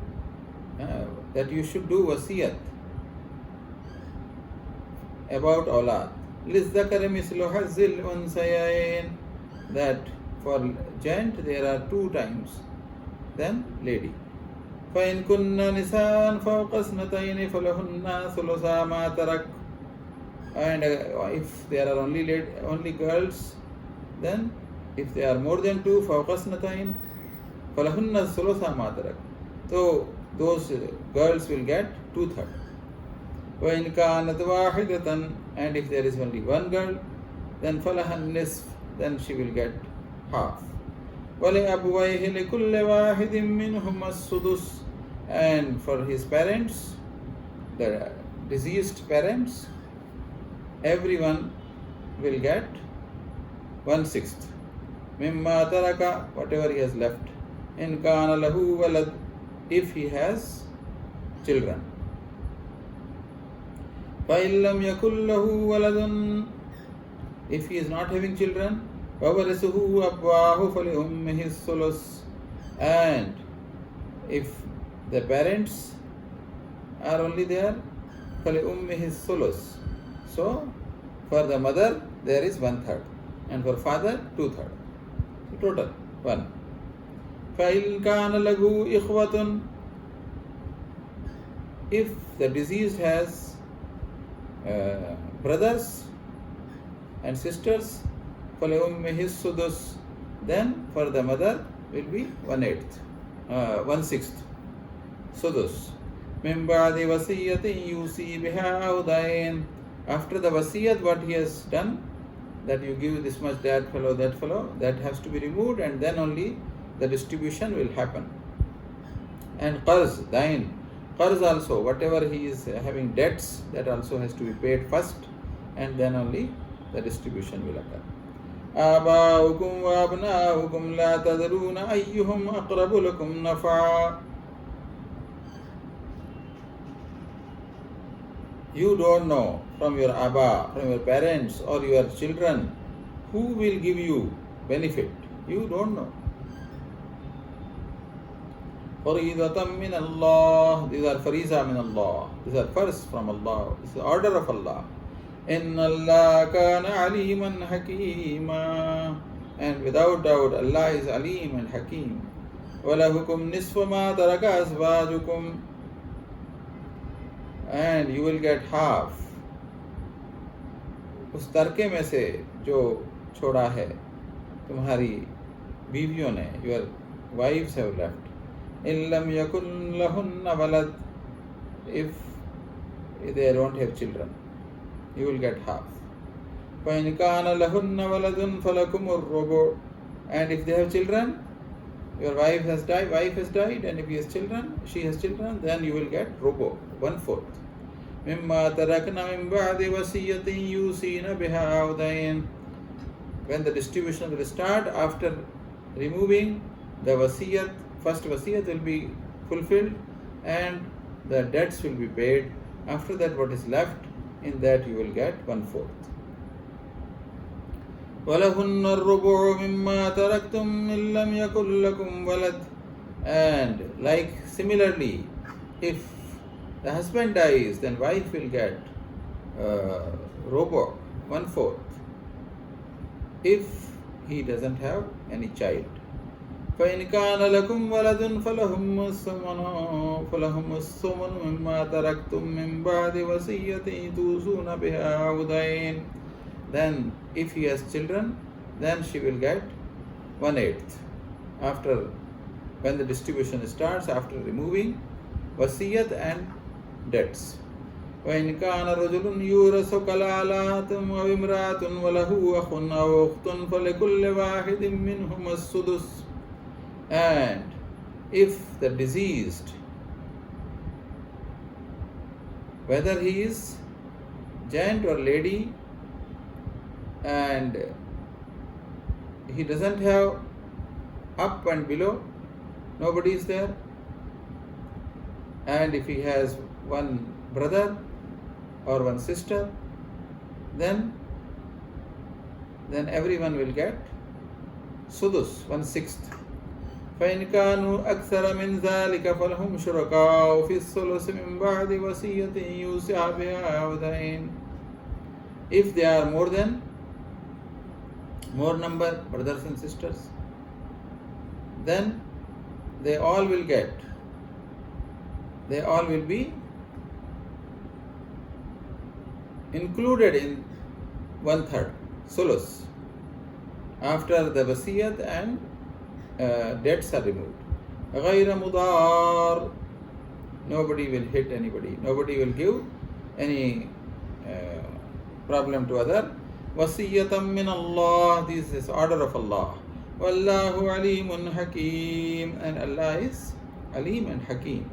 that you should do wasiyat about awlad. Lizzakari mislu hazzil unsayain. That for gent there are 2 times, then lady. فَإِن كُنَّ نِسَاءً فَوْقَ اثْنَتَيْنِ فَلَهُنَّ ثُلُثَا مَا تَرَكَ. And if there are only girls, then if they are more than 2, فَوْقَ اثْنَتَيْنِ فَلَهُنَّ ثُلُثَا مَا تَرَكَ. So those girls will get 2/3. وَإِن كَانَتْ وَاحِدَةً. And if there is only one girl, then فَلَهَا النِّصْفُ. Then she will get half. وَلِأَبْوَيْهِ لِكُلِّ وَاحِدٍ مِّنْهُمَا السُّدُسُ. And for his parents, the deceased parents, everyone will get 1/6. مِمَّا تَرَكَ. Whatever he has left. إِنْ كَانَ لَهُ وَلَدٌ. If he has children. فَإِن لَّمْ يَكُن لَّهُ وَلَدٌ. If he is not having children, وَوَرِثُهُ أَبْوَاهُ فَلِأُمِّهِ الثُّلُثُ. And if the parents are only there, فَلِأُمِّهِ الثُّلُثُ. So for the mother there is 1/3, and for father 2/3. So total 1. فَإِن كَانَ لَهُ إِخْوَةٌ. If the deceased has brothers and sisters, فَلِأُمِّهِ السُّدُسُ. Then for the mother will be 1/8, 1/6. Sudus. مِن بَعْدِ وَصِيَّةٍ يُوصِي بِهَا أَوْ دَيْنٍ. After the wasiyat, what he has done, that you give this much, that fellow, that has to be removed, and then only the distribution will happen. And qarz, dain. Qarz also, whatever he is having debts, that also has to be paid first, and then only the distribution will occur. آباؤكم وأبناؤكم لا تدرون أيهم أقرب لكم نفعا. You don't know from your Abba, from your parents or your children, who will give you benefit. You don't know. فَرِيضَةً مِّنَ اللَّهِ. These are fariza min Allah. These are first from Allah. This is the order of Allah. إِنَّ اللَّهَ كَانَ عَلِيمًا حَكِيمًا. And without doubt, Allah is Alim and Hakim. وَلَهُكُمْ نِصْفُ مَا تَرَكَ أَزْوَاجُكُمْ. And you will get half उस तरके में से जो छोड़ा है तुम्हारी बीवियों ने. Your wives have left. إِن لَمْ يَكُنْ لَهُنَّ وَلَدٌ. If they don't have children, you will get half. فَإِنْ كَانَ لَهُنَّ وَلَدٌ فَلَكُمُ الرُّبُعُ. And if they have children, your wife has died, and if she has children, then you will get rubu, 1/4. مِمَّا تَرَكْنَ مِن بَعْدِ وَصِيَّةٍ يُوصِينَ بِهَا أَوْ دَيْنٍ. When the distribution will start after removing the wasiyat, first wasiyat will be fulfilled and the debts will be paid. After that, what is left, in that you will get 1/4. وَلَهُنَّ الرُّبُعُ مِمَّا تَرَكْتُمْ إِن لَّمْ يَكُن لَّكُمْ وَلَدٌ. And like similarly, if the husband dies, then wife will get rubu, 1/4, if he doesn't have any child. فَإِنْ كَانَ لَكُمْ وَلَدٌ فَلَهُمُ الثُّمُنُ مِمَّا تَرَكْتُم مِّن بَعْدِ وَصِيَّةٍ تُوصُونَ بِهَا أَوْ دَيْنٍ. Then if he has children, then she will get 1/8. After, when the distribution starts, after removing wasiyat and debts. وإن كان رجل يورث كلالة أو امرأة وله أخ أو أخت فلكل واحد منهما السدس. And if the deceased, whether he is gent or lady, and he doesn't have up and below, nobody is there, and if he has one brother or one sister, then everyone will get sudus, 1/6. فإن كانوا أكثر من ذلك فلهم شركاء في الثلث من بعد وصية يوصى بها أو دين. If they are more number, brothers and sisters, then they all will be included in 1/3, sulus, after the wasiyat and debts are removed. غير مضار, nobody will hit anybody, nobody will give any problem to other. وصية من الله, this is order of Allah. والله عليم حكيم, and Allah is Alim and Hakim.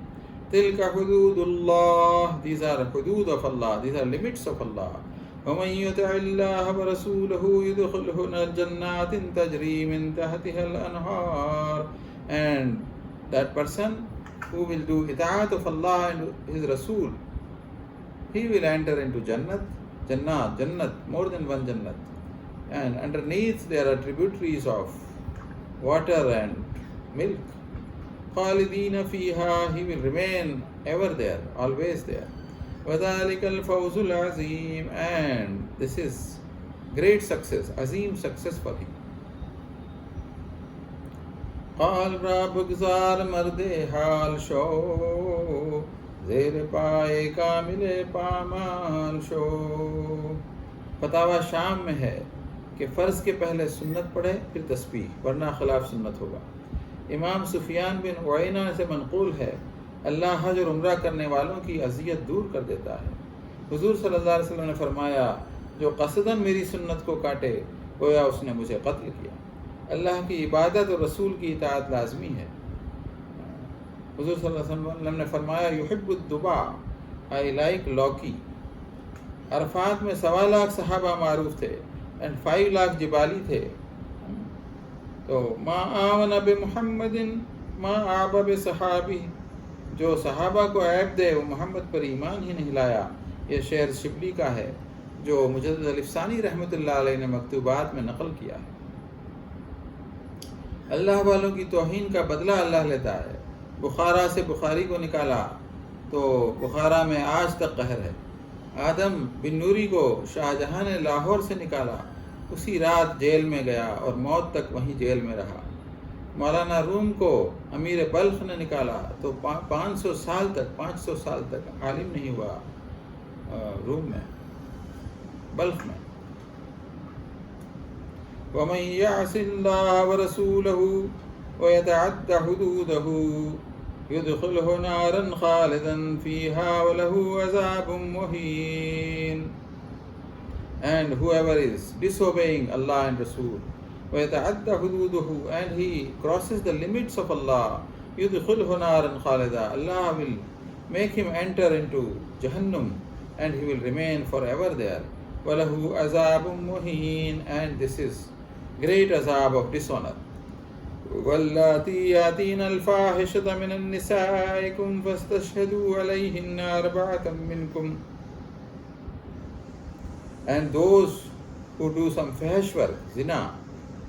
تلك حدود الله, these are hudud of Allah, these are limits of Allah. ومن يطع الله ورسوله يدخله جنات تجري من تحتها الأنهار. And that person who will do itaat of Allah and His Rasul, he will enter into Jannat, more than one Jannat. And underneath there are tributaries of water and milk. خالدين فيها, he will remain ever there, always there. وَذَلِكَ الْفَوْزُ الْعَظِيمُ, and this is great success, azim success for him. قال بگزار مرد حال شو زیر پائے کامل پامال شو. فتاوا شام میں ہے کہ فرض کے پہلے سنت پڑھے پھر تسبیح, ورنہ خلاف سنت ہوگا. امام سفیان بن عیینہ سے منقول ہے, اللہ حج اور عمرہ کرنے والوں کی اذیت دور کر دیتا ہے. حضور صلی اللہ علیہ وسلم نے فرمایا, جو قصداً میری سنت کو کاٹے گویا اس نے مجھے قتل کیا. اللہ کی عبادت اور رسول کی اطاعت لازمی ہے. حضور صلی اللہ علیہ وسلم نے فرمایا, یحب الدبا, I like لوکی. عرفات میں 1.25 لاکھ صحابہ معروف تھے and 5 لاکھ جبالی تھے. تو ما آمن بمحمد ما آب بصحابی, جو صحابہ کو عیب دے وہ محمد پر ایمان ہی نہیں لایا. یہ شعر شبلی کا ہے جو مجدد الفسانی رحمۃ اللہ علیہ نے مکتوبات میں نقل کیا ہے. اللہ والوں کی توہین کا بدلہ اللہ لیتا ہے. بخارا سے بخاری کو نکالا تو بخارا میں آج تک قہر ہے. آدم بن نوری کو شاہ جہاں نے لاہور سے نکالا, اسی رات جیل میں گیا اور موت تک وہیں جیل میں رہا. مولانا روم کو امیر بلخ نے نکالا تو 500 سال تک عالم نہیں ہوا روم میں, بلخ میں. وَمَن يَعْصِ اللَّهَ وَرَسُولَهُ وَيَتَعَدَّ حُدُودَهُ يُدْخِلْهُ نَارًا خَالِدًا فِيهَا وَلَهُ عَذَابٌ مُهِينٌ. And whoever is disobeying Allah and Rasul, وَيَتَعَدَّ حُدُودَهُ, and he crosses the limits of Allah, يُدْخِلْهُ نَارًا خَالِدًا, Allah will make him enter into Jahannam and he will remain forever there. وَلَهُ عَذَابٌ مُهِينٌ, and this is great azab of dishonor. وَاللَّاتِي يَأْتِينَ الْفَاحِشَةَ مِنَ النِّسَائِكُمْ فَاسْتَشْهِدُوا عَلَيْهِنَّ أَرْبَعَةً مِّنْكُمْ. And those who do some fahish work, zina,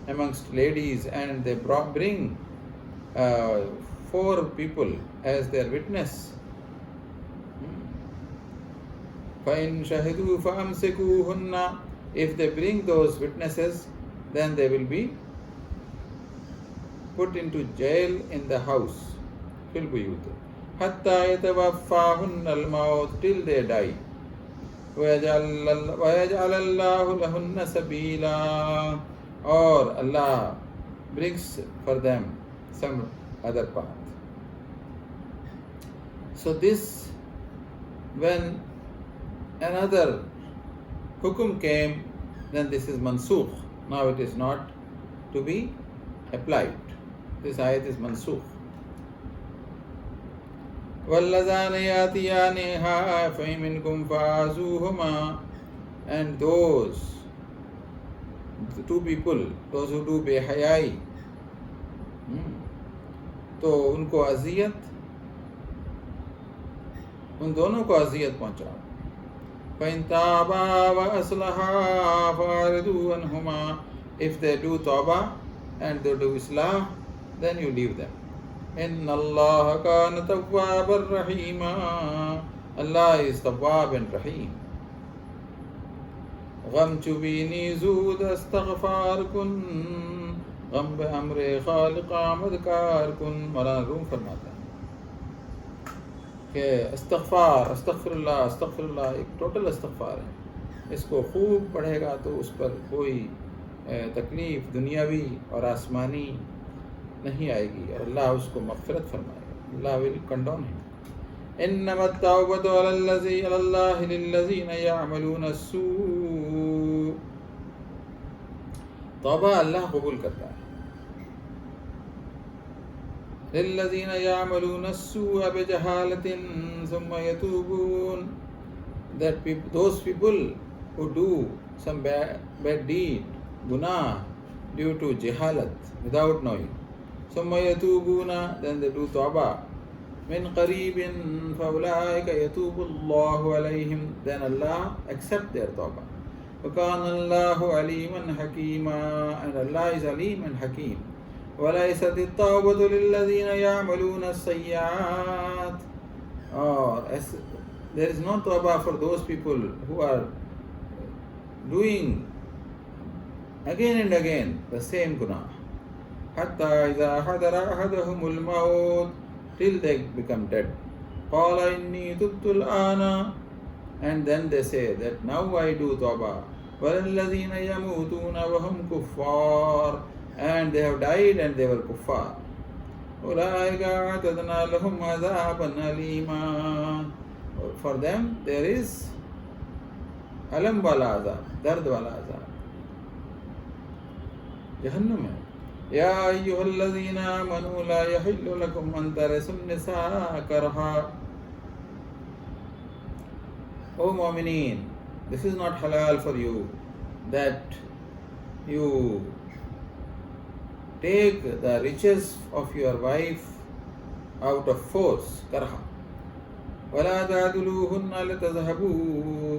amongst ladies, and they bring 4 people as their witness. فَإِن شَهِدُوا فَأَمْسِكُوهُنَّ, if they bring those witnesses, then they will be put into jail in the house, fil buyut, hatta yatawaffahunna al-maut, till they die. وَيَجْعَلَ اللَّهُ لَهُنَّ سَبِيلًا, or Allah brings for them some other path. So this When another hukum came, then this is mansukh. Now it is not to be applied. This ayat is mansukh. وَالَّذَانَ يَأْتِيَانِهَا فَإِمِنْكُمْ فَآزُوهُمَا. And those, the two people, those who do behayai, तो उनको अजियत, उन दोनों को अजियत पहुंचाओ. فَإِن تَابَا وَأَصْلَحَا فَأَعْرِضُوا عَنْهُمَا. If they do tawbah and they do islah, then you leave them. إِنَّ اللَّهَ كَانَ تَوَّابًا رَحِيمًا. Allah is Tawwab and Rahim. غم چوبینی زود استغفار کن, غم بے امر خالق آمد کار کن. مولانا روم فرماتا ہے کہ استغفار, استغفر اللہ ایک ٹوٹل استغفار ہے. اس کو خوب پڑھے گا تو اس پر کوئی تکلیف دنیاوی اور آسمانی نہیں آئے گی, اور اللہ اس کو مغفرت فرمائے گا. اللہ ول کنڈون ہے. انما التوبۃ علی اللہ للذین یعملون السوء. توبہ اللہ قبول کرتا ہے. للذین یعملون السوء بجہالۃ ثم یتوبون. That people, those people who do some bad deed, guna, due to jahalat, without knowing. ثم يتوبون, then they do tawbah. من قريب فأولئك يتوب الله عليهم, then Allah accept their tawbah. وكان الله عليما حكيما, and Allah is Alim and Hakim. وليست التوبة للذين يعملون السيئات. There is no tawbah for those people who are doing again and again the same guna. حتى إذا حضر أحدهم الموت, till they become dead. قال إني تبت الآن, and then they say that now I do tawbah. وَالَّذِينَ يَمُوتُونَ وَهُمْ كُفَّارٌ, and they have died and they were kuffar. أُولَٰئِكَ أَعْتَدْنَا لَهُمْ عَذَابًا أَلِيمًا. For them there is alam wala azab, dard wala azab, jahannam hai. يا أيها الذين آمنوا لا يحل لكم أن ترثوا النساء كرها. O mu'mineen, this is not halal for you that you take the riches of your wife out of force, karha. ولا تعدلوهن لتذهبوا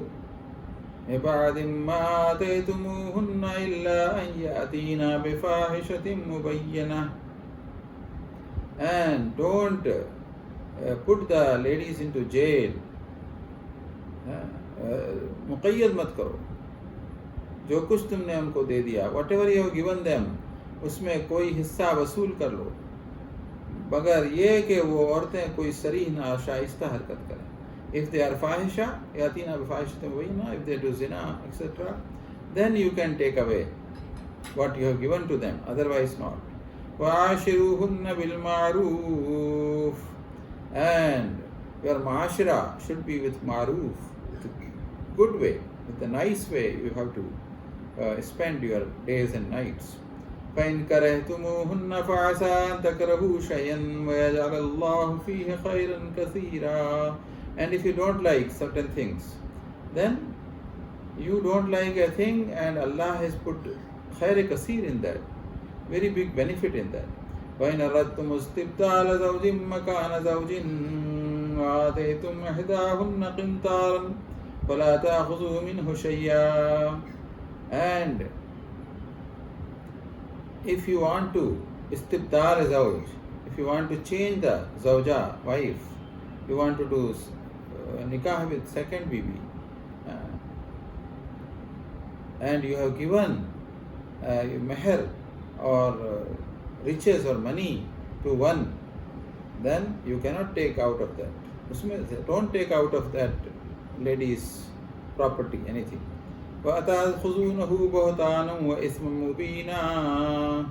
ببعض ما آتيتموهن إلا أن يأتينا بفاحشة مبينة. And don't put the ladies into jail. मुक़य्यद मत करो. जो कुछ तुमने उनको दे दिया, whatever you have given them, उसमें कोई हिस्सा वसूल कर लो, मगर ये कि वो औरतें कोई सरीह ना शाइस्ता हरकत करें. If they are fahisha, yatina bifahishatin mubayyinah, if they do zina, etc., then you can take away what you have given to them, otherwise not. وَعَاشِرُوهُنَّ بِالْمَعْرُوفِ, and your ma'ashira should be with ma'roof, with a good way, with a nice way. You have to spend your days and nights. فَإِنْ كَرَهْتُمُوهُنَّ فَعَسَىٰ أَن تَكْرَهُوا شَيْئًا وَيَجْعَلَ اللَّهُ فِيهِ خَيْرًا كَثِيرًا. And if you don't like certain things, then you don't like a thing and Allah has put khair kasir in that, very big benefit in that. وَإِنْ أَرَدْتُمُ اسْتِبْدَالَ زَوْجٍ مَكَانَ زَوْجٍ وَآتَيْتُمْ إِحْدَاهُنَّ قِنْطَارًا فَلَا تَأْخُذُوا مِنْهُ شَيْئًا. And if you want to istibdal zawj, if you want to change the zawja, wife, you want to do nikah with second bibi, and you have given meher or riches or money to one, then you cannot take out of that. Don't take out of that lady's property anything. وَأَتَأْخُذُونَهُ بُهْتَانًا وَإِثْمًا مُبِينًا.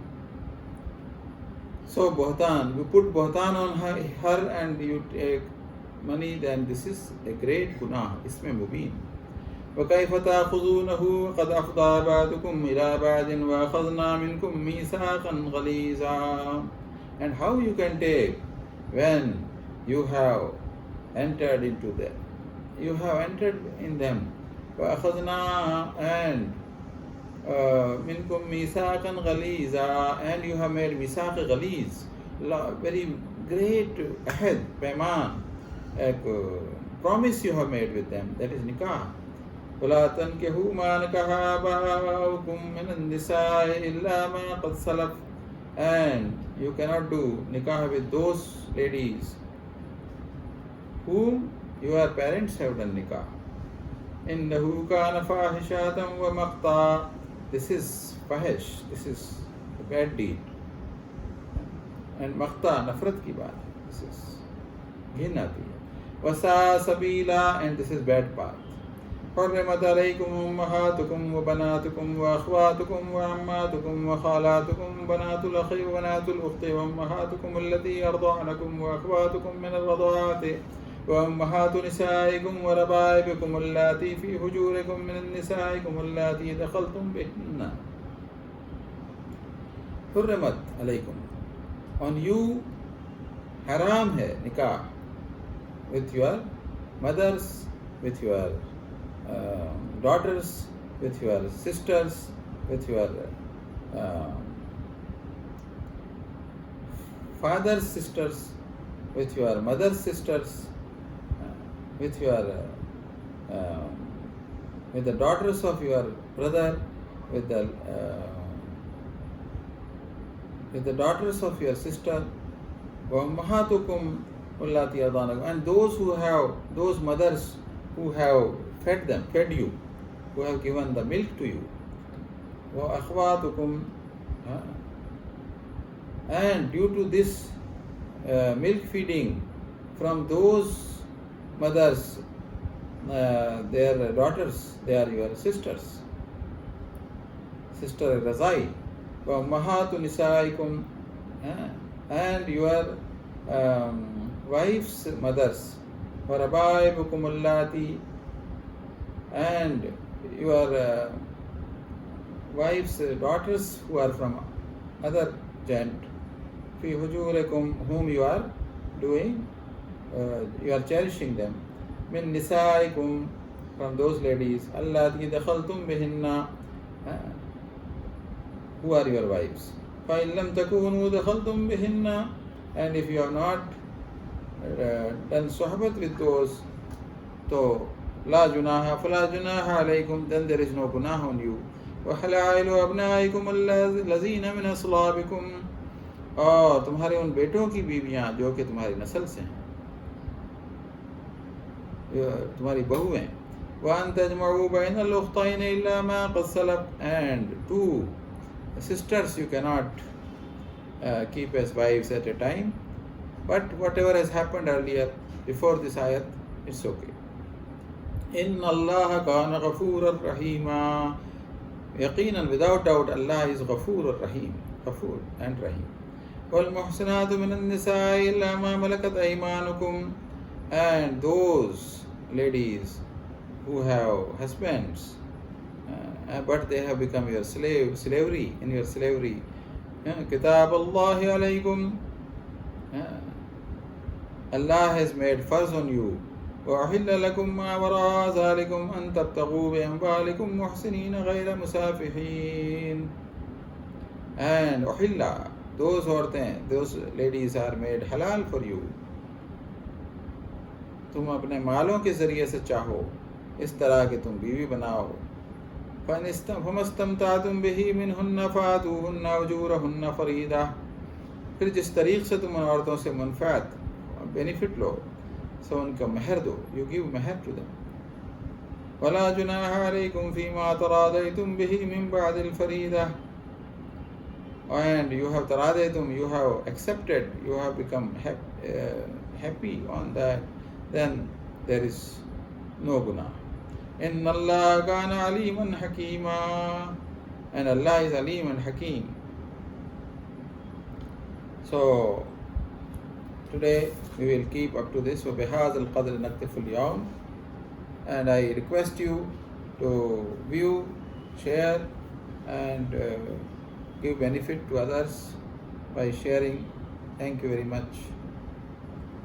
So Bhutan, you put Bhutan on her and you take money, then this is a great gunah, isme mubin. وَكَيْفَ تَأْخُذُونَهُ وَقَدْ أَفْضَىٰ بَعْضُكُمْ إِلَىٰ بَعْضٍ وَأَخَذْنَا مِنْكُمْ مِيثَاقًا غَلِيظًا. And how you can take when you have entered into them? You have entered in them. وَأَخَذْنَا and مِنْكُمْ مِيثَاقًا غَلِيظًا, and you have made مِيثَاق غَلِيظ, very great ahad, payman, promise you have made with them, that is nikah. وَلَا تَنْكِحُوا مَا نَكَحَ آبَاؤُكُم مِّنَ النِّسَاءِ إِلَّا مَا قَدْ سَلَفَ, and you cannot do nikah with those ladies whom your parents have done nikah. إِنَّهُ كَانَ فَاحِشَةً وَمَقْتًا, this is fahish, this is a bad deed. And maqta, nafrat ki baat, this is ghin aati hai. Wasa sabila, and this is bad path. حرمت عليكم أمهاتكم وبناتكم وأخواتكم وعماتكم وخالاتكم بنات الأخ وبنات الأخت وأمهاتكم التي أرضعنكم وأخواتكم من الرضاعة وأمهات نسائكم وربائبكم اللاتي في حجوركم من نسائكم اللاتي دخلتم بهن. حرمت عليكم, on you haram hai nikah with your mothers, with your daughters, with your sisters, with your father's sisters, with your mother's sisters, with your with the daughters of your brother, with the daughters of your sister, وَأُمَّهَاتُكُمْ وَاللَّاتِي أَرْضَعْنَكُمْ, and those who have, those mothers who have fed you, who have given the milk to you, وَأَخْوَاتُكُمْ, and due to this milk feeding from those mothers, their daughters, they are your sisters, sister Razai, وَأُمَّهَاتُ نِسَائِكُمْ, and your wives' mothers, وَرَبَائِبُكُمُ اللَّاتِي, and your wives' daughters who are from other gent, فِي حُجُورِكُمْ, whom you are doing, you are cherishing them, مِن نِسَائِكُمْ, from those ladies, اللَّاتِي دَخَلْتُمْ بِهِنَّ, who are your wives. فَإِن لَمْ تَكُونُوا دَخَلْتُمْ بِهِنَّ, and if you have not done suhbat with those, so لا جناح فلا جناح عليكم, then there is no gunah on you. وحلائل أبنائكم الذين من أصلابكم, और तुम्हारे उन बेटों की बीवियां जो कि तुम्हारी नस्ल से हैं, तुम्हारी बहू हैं. وأن تجمعوا بين الأختين إلا ما قد سلف, and two sisters you cannot keep as wives at a time, but whatever has happened earlier before this ayat, it's okay. إِنَّ اللَّهَ كَانَ غَفُورًا رَحِيمًا, yaqinan, without doubt, Allah is Ghafoor Rahim, Ghafoor and Rahim. وَالْمُحْسِنَاتُ مِنَ النِّسَاءِ إِلَّا مَا مَلَكَتْ أَيْمَانُكُمْ, and those ladies who have husbands, but they have become your slavery, in your slavery. كِتَابَ اللَّهِ عَلَيْكُمْ, Allah has made farz on you. وَأُحِلَّ لَكُمْ مَا وَرَاءَ ذَلِكُمْ أَن تَبْتَغُوا بِأَمْوَالِكُمْ مُحْسِنِينَ غَيْرَ مُسَافِحِينَ, and uhilla, those औरतें, those ladies are made halal for you. तुम अपने मालों के ज़रिए से चाहो इस तरह कि तुम बीवी बनाओ. فَمَسْتَمْتَعْتُمْ بِهِ مِنْهُنَّ فَآتُوهُنَّ أُجُورَهُنَّ फरीदा, फिर जिस तरीक़ से तुम उन औरतों से मुनफ़ात बेनिफिट लो, so उनका महर दो, you give Mahar to them. وَلَا جُنَاحَ عَلَيْكُمْ فِي مَا تَرَاضَيْتُمْ بِهِ مِنْ بَعْدِ الْفَرِيضَةِ, and you have taradaytum, you have accepted, you have become happy on that, then there is no guna. Inna Allah kana aliman hakima, and Allah is alim and hakim. So Today we will keep up to this. وَبِهَذَا الْقَدْرِ نَكْتَفِي الْيَوْمِ. And I request you to view, share and give benefit to others by sharing. Thank you very much.